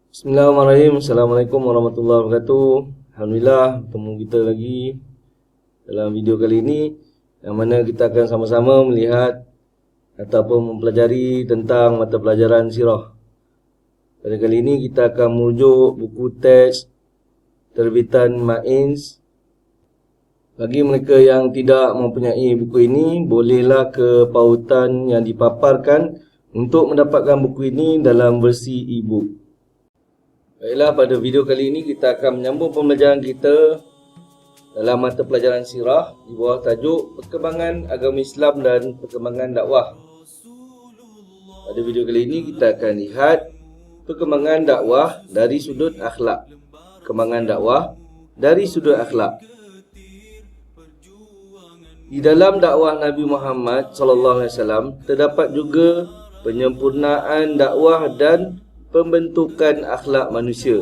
Bismillahirrahmanirrahim. Assalamualaikum warahmatullahi wabarakatuh. Alhamdulillah bertemu kita lagi dalam video kali ini, yang mana kita akan sama-sama melihat ataupun mempelajari tentang mata pelajaran sirah. Pada kali ini kita akan merujuk buku teks terbitan Mains. Bagi mereka yang tidak mempunyai buku ini, bolehlah ke pautan yang dipaparkan untuk mendapatkan buku ini dalam versi e-book. Baiklah, pada video kali ini kita akan menyambung pembelajaran kita dalam mata pelajaran sirah di bawah tajuk Perkembangan Agama Islam dan Perkembangan Dakwah. Pada video kali ini kita akan lihat perkembangan dakwah dari sudut akhlak. Perkembangan dakwah dari sudut akhlak. Di dalam dakwah Nabi Muhammad SAW terdapat juga penyempurnaan dakwah dan pembentukan akhlak manusia.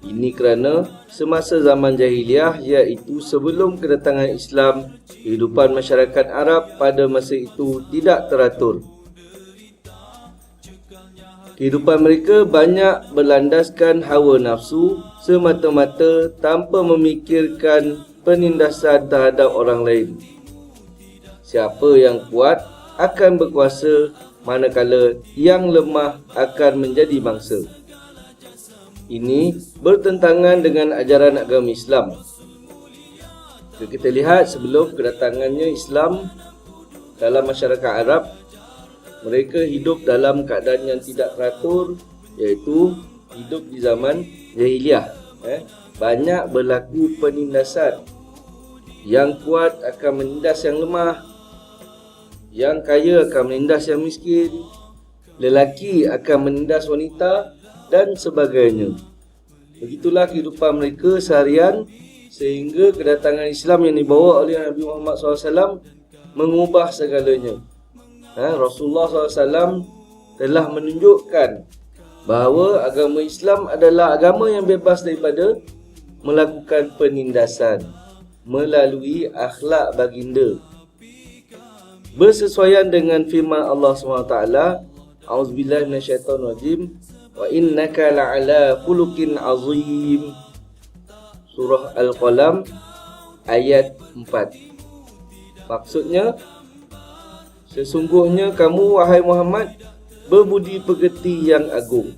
Ini kerana semasa zaman jahiliah, iaitu sebelum kedatangan Islam, kehidupan masyarakat Arab pada masa itu tidak teratur. Kehidupan mereka banyak berlandaskan hawa nafsu semata-mata tanpa memikirkan penindasan terhadap orang lain. Siapa yang kuat akan berkuasa, manakala yang lemah akan menjadi bangsa. Ini bertentangan dengan ajaran agama Islam. Jika kita lihat sebelum kedatangannya Islam dalam masyarakat Arab, mereka hidup dalam keadaan yang tidak teratur, iaitu hidup di zaman jahiliah. Banyak berlaku penindasan. Yang kuat akan menindas yang lemah, yang kaya akan menindas yang miskin, lelaki akan menindas wanita dan sebagainya. Begitulah kehidupan mereka seharian, sehingga kedatangan Islam yang dibawa oleh Nabi Muhammad SAW mengubah segalanya. Rasulullah SAW telah menunjukkan bahawa agama Islam adalah agama yang bebas daripada melakukan penindasan melalui akhlak baginda. Bersesuaian dengan firman Allah SWT, A'udzubillahi minasyaitonirrajim, wa innaka la'ala khuluqin azim. Surah Al-Qalam ayat 4. Maksudnya, sesungguhnya kamu wahai Muhammad berbudi pekerti yang agung.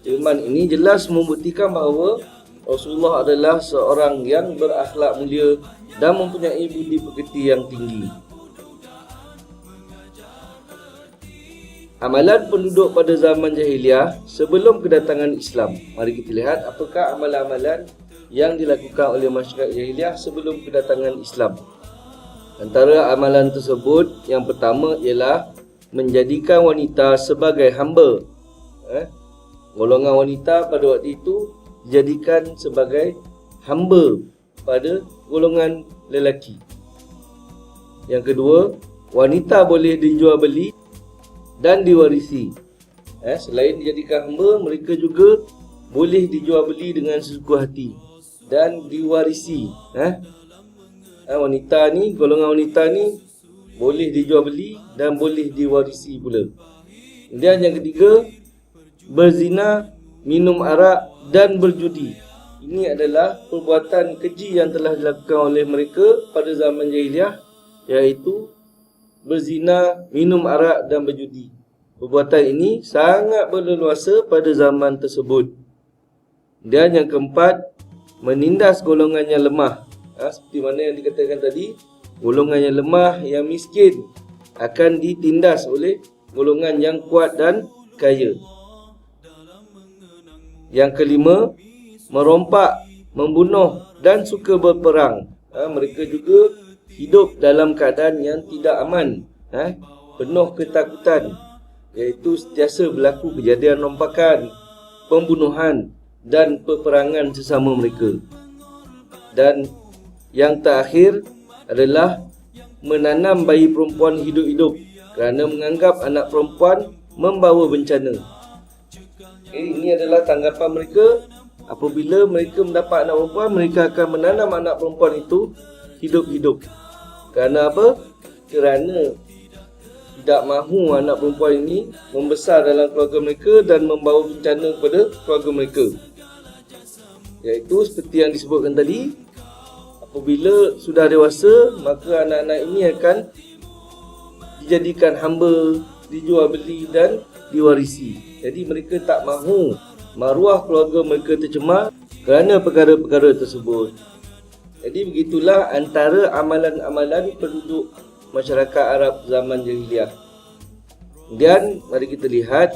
Firman ini jelas membuktikan bahawa Rasulullah adalah seorang yang berakhlak mulia dan mempunyai budi pekerti yang tinggi. Amalan penduduk pada zaman jahiliah sebelum kedatangan Islam. Mari kita lihat apakah amalan-amalan yang dilakukan oleh masyarakat jahiliah sebelum kedatangan Islam. Antara amalan tersebut, yang pertama ialah menjadikan wanita sebagai hamba. Golongan wanita pada waktu itu dijadikan sebagai hamba pada golongan lelaki. Yang kedua, wanita boleh dijual beli dan diwarisi. Selain dijadikan hamba, mereka juga boleh dijual beli dengan sesuka hati dan diwarisi. Wanita ni, golongan wanita ni boleh dijual beli dan boleh diwarisi pula. Kemudian yang ketiga, berzina, minum arak dan berjudi. Ini adalah perbuatan keji yang telah dilakukan oleh mereka pada zaman jahiliah, iaitu berzina, minum arak dan berjudi. Perbuatan ini sangat berleluasa pada zaman tersebut. Dan yang keempat, menindas golongan yang lemah. Seperti mana yang dikatakan tadi, golongan yang lemah, yang miskin akan ditindas oleh golongan yang kuat dan kaya. Yang kelima, merompak, membunuh dan suka berperang. Mereka juga hidup dalam keadaan yang tidak aman, penuh ketakutan, iaitu sentiasa berlaku kejadian rompakan, pembunuhan dan peperangan sesama mereka. Dan yang terakhir adalah menanam bayi perempuan hidup-hidup kerana menganggap anak perempuan membawa bencana. Ini adalah tanggapan mereka. Apabila mereka mendapat anak perempuan, mereka akan menanam anak perempuan itu hidup-hidup. Kerana apa? Kerana tidak mahu anak perempuan ini membesar dalam keluarga mereka dan membawa bencana kepada keluarga mereka. Iaitu seperti yang disebutkan tadi, apabila sudah dewasa, maka anak-anak ini akan dijadikan hamba, dijual beli dan diwarisi. Jadi mereka tak mahu maruah keluarga mereka tercemar kerana perkara-perkara tersebut. Jadi begitulah antara amalan-amalan penduduk masyarakat Arab zaman jahiliah. Kemudian mari kita lihat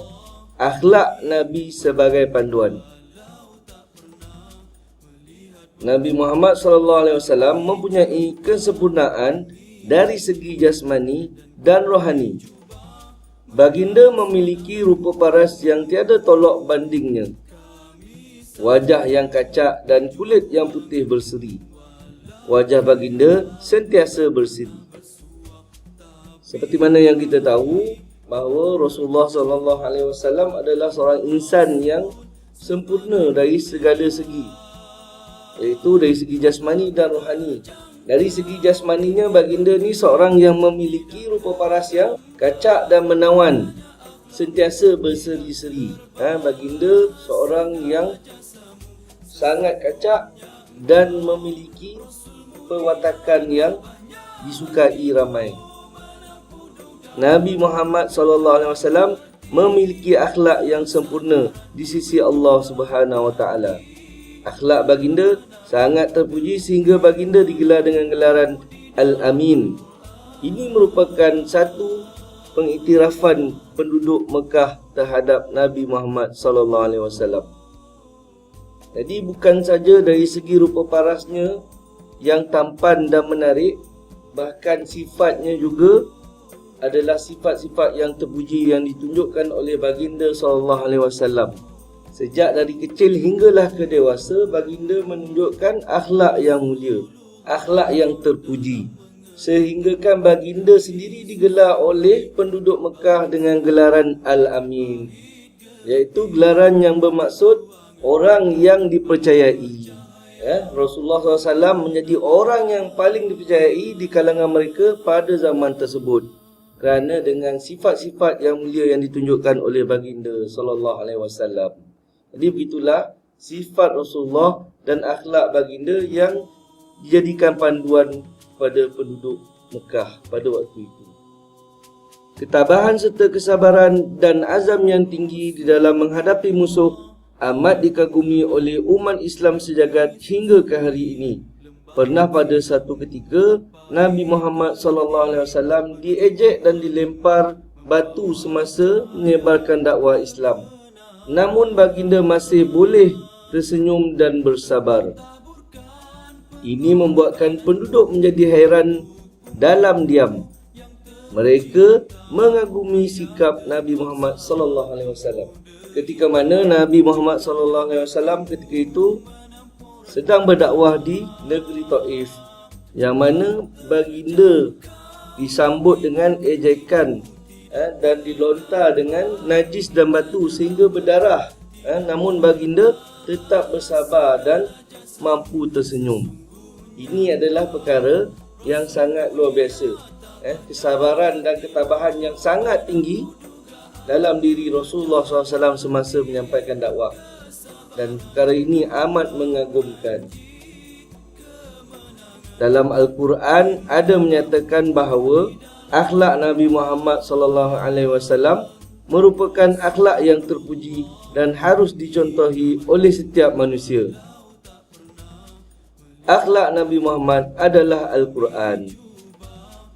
akhlak Nabi sebagai panduan. Nabi Muhammad SAW mempunyai kesempurnaan dari segi jasmani dan rohani. Baginda memiliki rupa paras yang tiada tolak bandingnya, wajah yang kacak dan kulit yang putih berseri. Wajah baginda sentiasa berseri. Seperti mana yang kita tahu bahawa Rasulullah SAW adalah seorang insan yang sempurna dari segala segi, iaitu dari segi jasmani dan rohani. Dari segi jasmaninya, baginda ni seorang yang memiliki rupa paras yang kacak dan menawan, sentiasa berseri-seri. Baginda seorang yang sangat kacak dan memiliki perwatakan yang disukai ramai. Nabi Muhammad SAW memiliki akhlak yang sempurna di sisi Allah Subhanahu Wa Taala. Akhlak baginda sangat terpuji sehingga baginda digelar dengan gelaran Al-Amin. Ini merupakan satu pengiktirafan penduduk Mekah terhadap Nabi Muhammad SAW. Jadi bukan saja dari segi rupa parasnya yang tampan dan menarik, bahkan sifatnya juga adalah sifat-sifat yang terpuji yang ditunjukkan oleh baginda SAW. Sejak dari kecil hinggalah ke dewasa, baginda menunjukkan akhlak yang mulia, akhlak yang terpuji, sehinggakan baginda sendiri digelar oleh penduduk Mekah dengan gelaran Al-Amin, iaitu gelaran yang bermaksud orang yang dipercayai. Rasulullah SAW menjadi orang yang paling dipercayai di kalangan mereka pada zaman tersebut, kerana dengan sifat-sifat yang mulia yang ditunjukkan oleh baginda SAW. Jadi begitulah sifat Rasulullah dan akhlak baginda yang dijadikan panduan pada penduduk Mekah pada waktu itu. Ketabahan serta kesabaran dan azam yang tinggi di dalam menghadapi musuh amat dikagumi oleh umat Islam sejagat hingga ke hari ini. Pernah pada satu ketika Nabi Muhammad SAW diejek dan dilempar batu semasa menyebarkan dakwah Islam. Namun baginda masih boleh tersenyum dan bersabar. Ini membuatkan penduduk menjadi hairan dalam diam. Mereka mengagumi sikap Nabi Muhammad SAW. Ketika mana Nabi Muhammad SAW ketika itu sedang berdakwah di negeri Taif, yang mana baginda disambut dengan ejekan dan dilontar dengan najis dan batu sehingga berdarah, namun baginda tetap bersabar dan mampu tersenyum. Ini adalah perkara yang sangat luar biasa, kesabaran dan ketabahan yang sangat tinggi dalam diri Rasulullah SAW semasa menyampaikan dakwah. Dan perkara ini amat mengagumkan. Dalam Al-Quran ada menyatakan bahawa akhlak Nabi Muhammad SAW merupakan akhlak yang terpuji dan harus dicontohi oleh setiap manusia. Akhlak Nabi Muhammad adalah Al-Quran.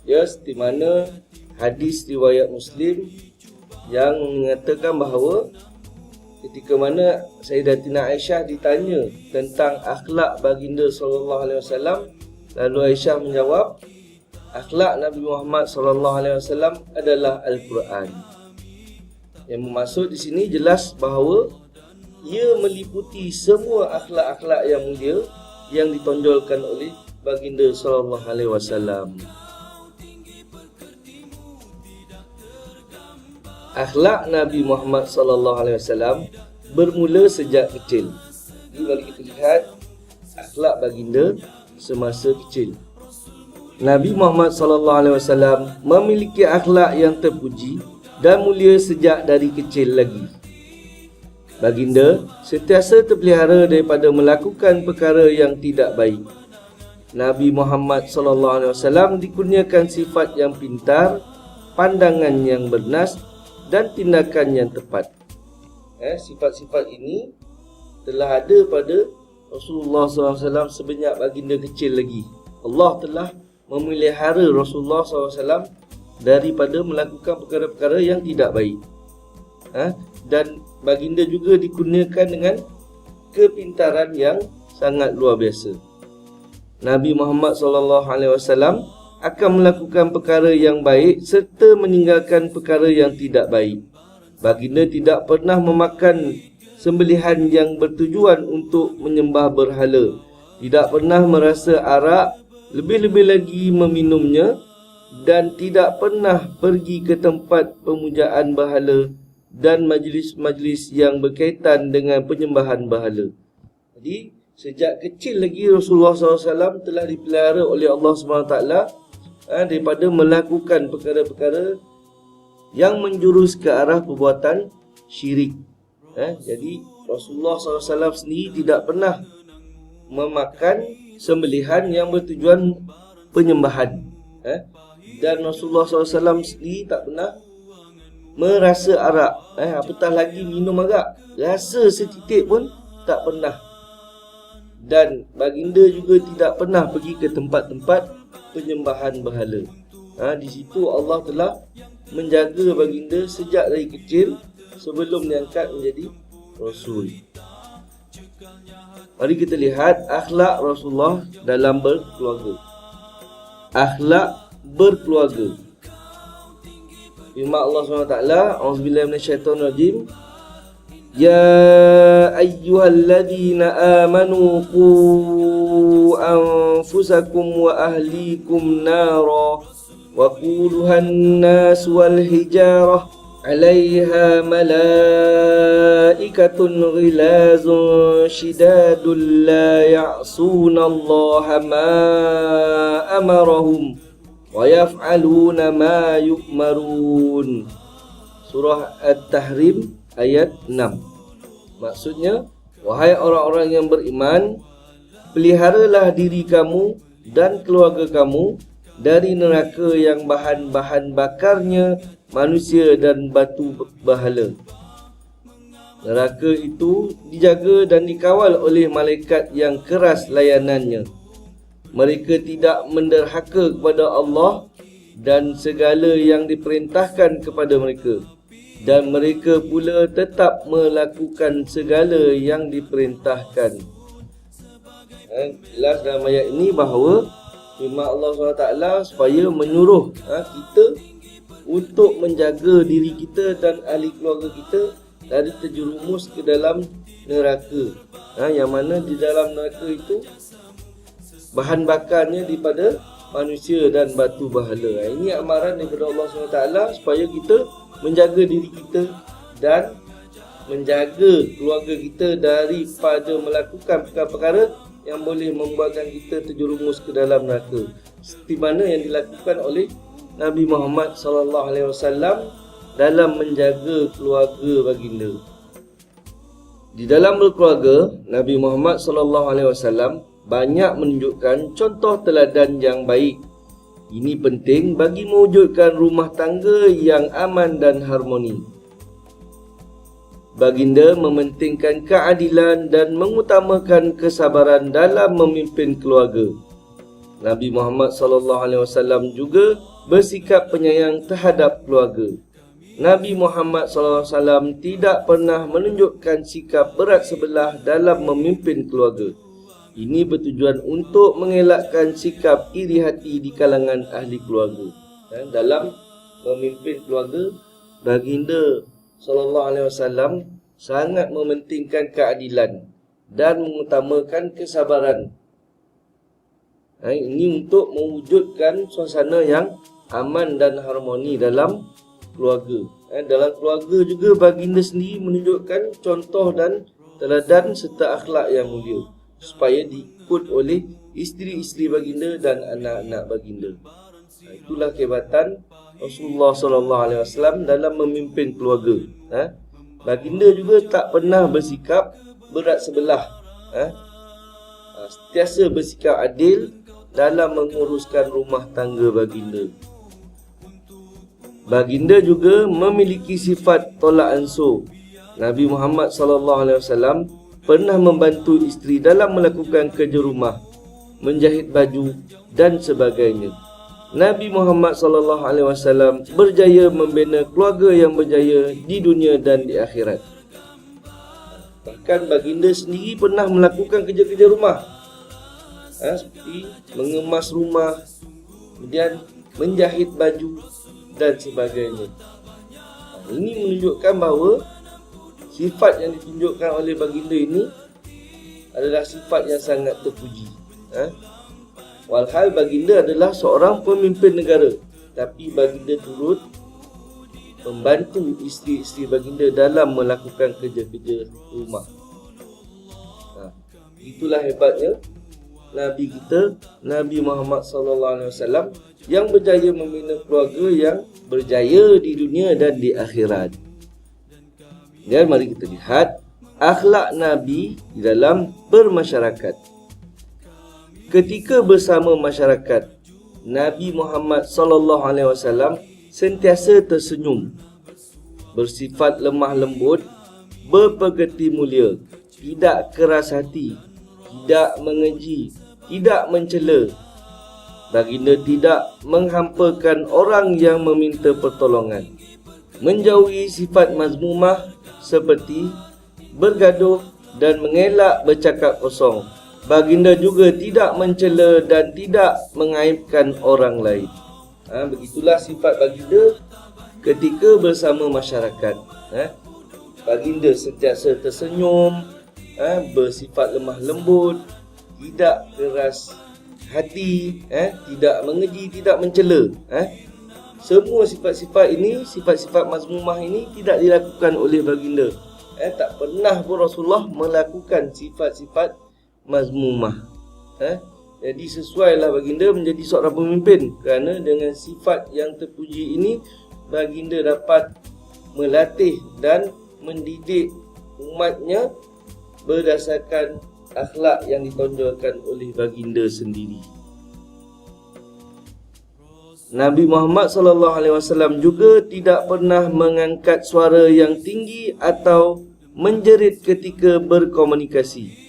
Di mana hadis riwayat Muslim yang mengatakan bahawa ketika mana Sayyidatina Aisyah ditanya tentang akhlak baginda SAW, lalu Aisyah menjawab, akhlak Nabi Muhammad SAW adalah Al-Quran. Yang bermaksud di sini jelas bahawa ia meliputi semua akhlak-akhlak yang mulia yang ditonjolkan oleh baginda SAW. Akhlak Nabi Muhammad SAW bermula sejak kecil. Jadi mari kita lihat akhlak baginda semasa kecil. Nabi Muhammad SAW memiliki akhlak yang terpuji dan mulia sejak dari kecil lagi. Baginda sentiasa terpelihara daripada melakukan perkara yang tidak baik. Nabi Muhammad SAW dikurniakan sifat yang pintar, pandangan yang bernas dan tindakan yang tepat. Sifat-sifat ini telah ada pada Rasulullah SAW sebanyak baginda kecil lagi. Allah telah memelihara Rasulullah SAW daripada melakukan perkara-perkara yang tidak baik. Dan baginda juga dikurniakan dengan kepintaran yang sangat luar biasa. Nabi Muhammad SAW akan melakukan perkara yang baik serta meninggalkan perkara yang tidak baik. Baginda tidak pernah memakan sembelihan yang bertujuan untuk menyembah berhala, tidak pernah merasa arak, lebih-lebih lagi meminumnya, dan tidak pernah pergi ke tempat pemujaan berhala dan majlis-majlis yang berkaitan dengan penyembahan berhala. Jadi sejak kecil lagi Rasulullah SAW telah dipelihara oleh Allah SWT daripada melakukan perkara-perkara yang menjurus ke arah perbuatan syirik. Jadi Rasulullah SAW sendiri tidak pernah memakan sembelihan yang bertujuan penyembahan. Dan Rasulullah SAW sendiri tak pernah merasa arak, apatah lagi minum arak. Rasa setitik pun tak pernah. Dan baginda juga tidak pernah pergi ke tempat-tempat penyembahan berhala. Di situ Allah telah menjaga baginda sejak dari kecil sebelum diangkat menjadi Rasul. Mari kita lihat akhlak Rasulullah dalam berkeluarga. Akhlak berkeluarga. Firman Allah SWT, A'udzubillahi minasyaitonirrajim. Ya ayyuhalladzina amanu qu anfusakum wa ahlikum nara wa quluhan nas wal hijarah 'alaiha malaikatun ghilazun shidadun la ya'sunallaha ma amarahum wa yaf'aluna ma yu'marun. Surah At-Tahrim ayat 6. Maksudnya, wahai orang-orang yang beriman, peliharalah diri kamu dan keluarga kamu dari neraka yang bahan-bahan bakarnya manusia dan batu berhala. Neraka itu dijaga dan dikawal oleh malaikat yang keras layanannya. Mereka tidak menderhaka kepada Allah dan segala yang diperintahkan kepada mereka, dan mereka pula tetap melakukan segala yang diperintahkan. Jelas dalam ayat ini bahawa firman Allah SWT supaya menyuruh kita untuk menjaga diri kita dan ahli keluarga kita dari terjerumus ke dalam neraka. Yang mana di dalam neraka itu bahan bakarnya daripada manusia dan batu berhala. Ini amaran daripada Allah SWT supaya kita menjaga diri kita dan menjaga keluarga kita daripada melakukan perkara-perkara yang boleh membuatkan kita terjerumus ke dalam neraka, seperti mana yang dilakukan oleh Nabi Muhammad SAW dalam menjaga keluarga baginda. Di dalam berkeluarga, Nabi Muhammad SAW banyak menunjukkan contoh teladan yang baik. Ini penting bagi mewujudkan rumah tangga yang aman dan harmoni. Baginda mementingkan keadilan dan mengutamakan kesabaran dalam memimpin keluarga. Nabi Muhammad SAW juga bersikap penyayang terhadap keluarga. Nabi Muhammad SAW tidak pernah menunjukkan sikap berat sebelah dalam memimpin keluarga. Ini bertujuan untuk mengelakkan sikap iri hati di kalangan ahli keluarga. Dalam memimpin keluarga, baginda SAW sangat mementingkan keadilan dan mengutamakan kesabaran. Ini untuk mewujudkan suasana yang aman dan harmoni dalam keluarga. Dalam keluarga juga baginda sendiri menunjukkan contoh dan teladan serta akhlak yang mulia, supaya diikut oleh isteri-isteri baginda dan anak-anak baginda. Itulah kehebatan Rasulullah SAW dalam memimpin keluarga. Baginda juga tak pernah bersikap berat sebelah. Sentiasa bersikap adil dalam menguruskan rumah tangga baginda. Baginda juga memiliki sifat tolak ansur. Nabi Muhammad SAW pernah membantu isteri dalam melakukan kerja rumah, menjahit baju dan sebagainya. Nabi Muhammad SAW berjaya membina keluarga yang berjaya di dunia dan di akhirat. Bahkan baginda sendiri pernah melakukan kerja-kerja rumah, seperti mengemas rumah, kemudian menjahit baju dan sebagainya. Ini menunjukkan bahawa sifat yang ditunjukkan oleh baginda ini adalah sifat yang sangat terpuji. Walhal baginda adalah seorang pemimpin negara, tapi baginda turut membantu isteri-isteri baginda dalam melakukan kerja-kerja rumah. Itulah hebatnya Nabi kita, Nabi Muhammad SAW, yang berjaya membina keluarga yang berjaya di dunia dan di akhirat. Dan mari kita lihat akhlak Nabi di dalam bermasyarakat. Ketika bersama masyarakat, Nabi Muhammad SAW sentiasa tersenyum, bersifat lemah lembut, berpekerti mulia, tidak keras hati, tidak mengeji, tidak mencela. Baginda tidak menghampakan orang yang meminta pertolongan, menjauhi sifat mazmumah seperti bergaduh dan mengelak bercakap kosong. Baginda juga tidak mencela dan tidak mengaibkan orang lain. Begitulah sifat baginda ketika bersama masyarakat. Baginda sentiasa tersenyum, bersifat lemah lembut, tidak keras hati, tidak mengeji, tidak mencela. Semua sifat-sifat ini, sifat-sifat mazmumah ini tidak dilakukan oleh baginda. Tak pernah pun Rasulullah melakukan sifat-sifat mazmumah. Jadi sesuailah baginda menjadi seorang pemimpin, kerana dengan sifat yang terpuji ini baginda dapat melatih dan mendidik umatnya berdasarkan akhlak yang ditonjolkan oleh baginda sendiri. Nabi Muhammad SAW juga tidak pernah mengangkat suara yang tinggi atau menjerit ketika berkomunikasi.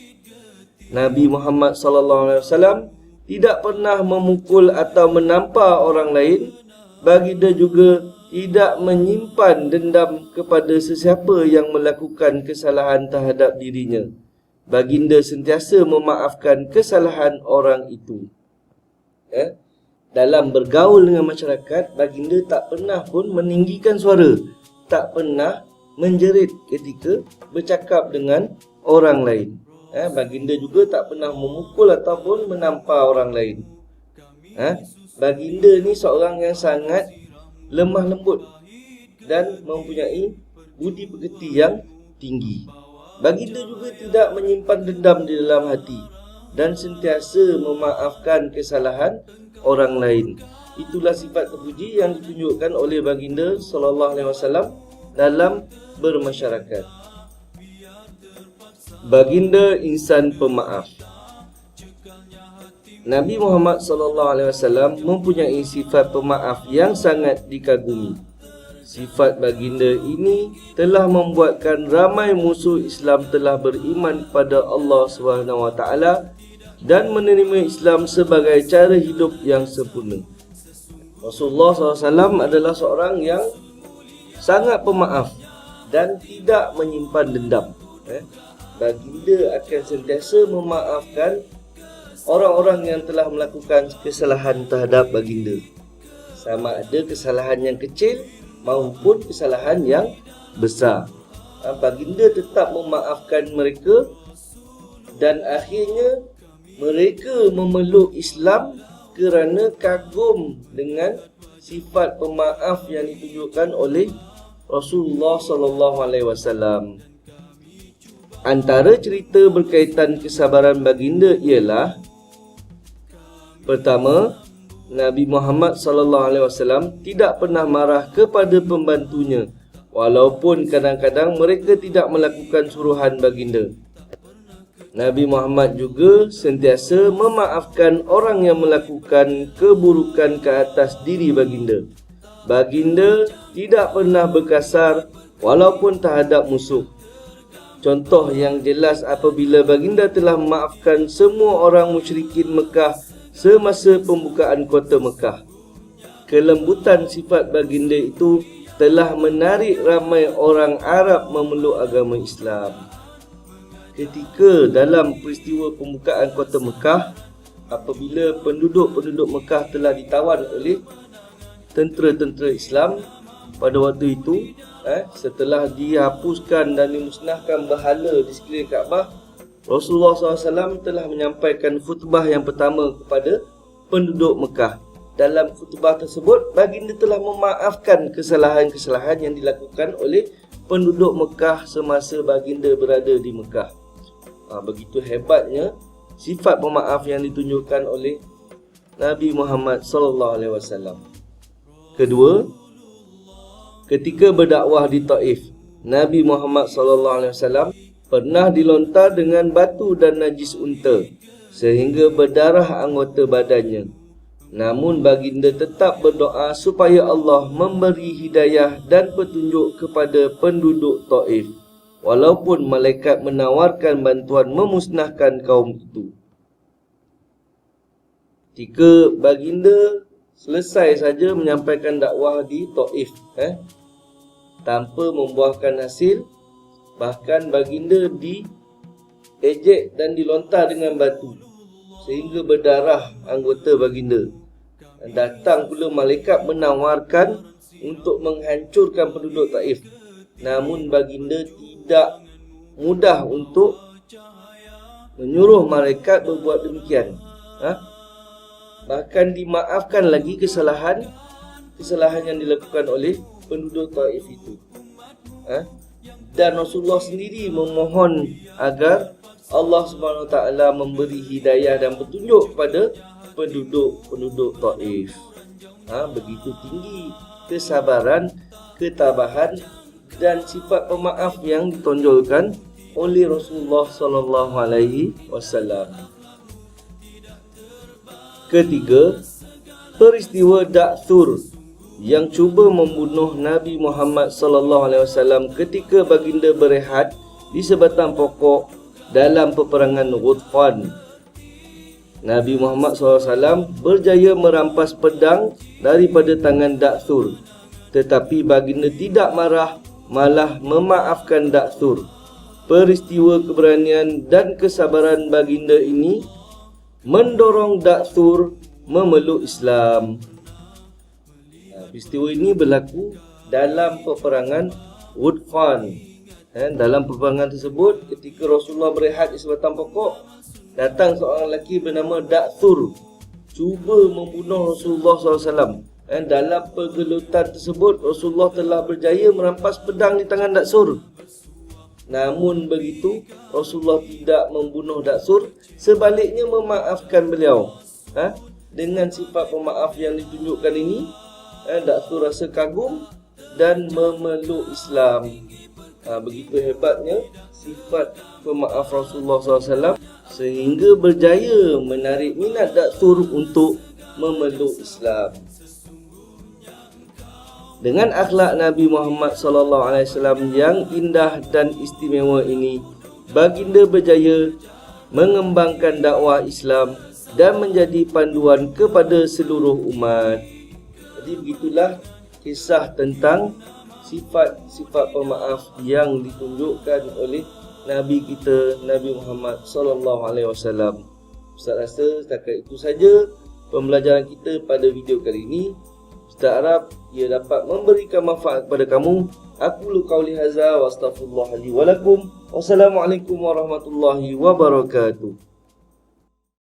Nabi Muhammad SAW tidak pernah memukul atau menampar orang lain. Baginda juga tidak menyimpan dendam kepada sesiapa yang melakukan kesalahan terhadap dirinya. Baginda sentiasa memaafkan kesalahan orang itu. Dalam bergaul dengan masyarakat, baginda tak pernah pun meninggikan suara, tak pernah menjerit ketika bercakap dengan orang lain. Baginda juga tak pernah memukul ataupun menampar orang lain. Baginda ni seorang yang sangat lemah lembut dan mempunyai budi pekerti yang tinggi. Baginda juga tidak menyimpan dendam di dalam hati dan sentiasa memaafkan kesalahan orang lain. Itulah sifat terpuji yang ditunjukkan oleh baginda SAW dalam bermasyarakat. Baginda insan pemaaf. Nabi Muhammad SAW mempunyai sifat pemaaf yang sangat dikagumi. Sifat baginda ini telah membuatkan ramai musuh Islam telah beriman kepada Allah SWT dan menerima Islam sebagai cara hidup yang sempurna. Rasulullah SAW adalah seorang yang sangat pemaaf dan tidak menyimpan dendam. Baginda akan sentiasa memaafkan orang-orang yang telah melakukan kesalahan terhadap baginda, sama ada kesalahan yang kecil maupun kesalahan yang besar. Baginda tetap memaafkan mereka dan akhirnya mereka memeluk Islam kerana kagum dengan sifat pemaaf yang ditunjukkan oleh Rasulullah SAW. Antara cerita berkaitan kesabaran baginda ialah Pertama, Nabi Muhammad SAW tidak pernah marah kepada pembantunya, walaupun kadang-kadang mereka tidak melakukan suruhan baginda. Nabi Muhammad juga sentiasa memaafkan orang yang melakukan keburukan ke atas diri baginda. Baginda tidak pernah berkasar walaupun terhadap musuh. Contoh yang jelas apabila baginda telah memaafkan semua orang musyrikin Mekah semasa pembukaan kota Mekah. Kelembutan sifat baginda itu telah menarik ramai orang Arab memeluk agama Islam. Ketika dalam peristiwa pembukaan kota Mekah, apabila penduduk-penduduk Mekah telah ditawan oleh tentera-tentera Islam pada waktu itu, setelah dihapuskan dan dimusnahkan berhala di sekeliling Kaabah, Rasulullah SAW telah menyampaikan khutbah yang pertama kepada penduduk Mekah. Dalam khutbah tersebut, baginda telah memaafkan kesalahan-kesalahan yang dilakukan oleh penduduk Mekah semasa baginda berada di Mekah. Begitu hebatnya sifat pemaaf yang ditunjukkan oleh Nabi Muhammad SAW. Kedua, ketika berdakwah di Taif, Nabi Muhammad SAW pernah dilontar dengan batu dan najis unta sehingga berdarah anggota badannya. Namun baginda tetap berdoa supaya Allah memberi hidayah dan petunjuk kepada penduduk Taif, walaupun malaikat menawarkan bantuan memusnahkan kaum itu. Ketika baginda selesai saja menyampaikan dakwah di Taif, tanpa membuahkan hasil, bahkan baginda diejek dan dilontar dengan batu sehingga berdarah anggota baginda. Dan datang pula malaikat menawarkan untuk menghancurkan penduduk Taif. Namun baginda tidak mudah untuk menyuruh malaikat berbuat demikian. Bahkan dimaafkan lagi kesalahan yang dilakukan oleh penduduk Taif itu. Dan Rasulullah sendiri memohon agar Allah SWT memberi hidayah dan petunjuk kepada penduduk Taif. Begitu tinggi kesabaran, ketabahan dan sifat pemaaf yang ditonjolkan oleh Rasulullah SAW. Ketiga, peristiwa Da'thur yang cuba membunuh Nabi Muhammad SAW ketika baginda berehat di sebatang pokok dalam peperangan Ghatfan. Nabi Muhammad SAW berjaya merampas pedang daripada tangan Da'thur, tetapi baginda tidak marah, malah memaafkan Da'thur. Peristiwa keberanian dan kesabaran baginda ini mendorong Da'thur memeluk Islam. Peristiwa ini berlaku dalam peperangan Ghatfan. Dalam peperangan tersebut, ketika Rasulullah berehat di sebatang pokok, datang seorang lelaki bernama Da'thur cuba membunuh Rasulullah SAW. Dalam pergelutan tersebut, Rasulullah telah berjaya merampas pedang di tangan Da'thur. Namun begitu, Rasulullah tidak membunuh Da'thur, sebaliknya memaafkan beliau. Dengan sifat pemaaf yang ditunjukkan ini, Da'thur rasa kagum dan memeluk Islam. Begitu hebatnya sifat pemaaf Rasulullah SAW sehingga berjaya menarik minat Da'thur untuk memeluk Islam. Dengan akhlak Nabi Muhammad SAW yang indah dan istimewa ini, baginda berjaya mengembangkan dakwah Islam dan menjadi panduan kepada seluruh umat. Jadi begitulah kisah tentang sifat-sifat pemaaf yang ditunjukkan oleh Nabi kita, Nabi Muhammad SAW. Ustaz rasa setakat itu saja pembelajaran kita pada video kali ini. Ustaz harap ia dapat memberikan manfaat kepada kamu. Aqulu qauli hadza wa astaghfirullah li wa lakum. Wassalamualaikum warahmatullahi wabarakatuh.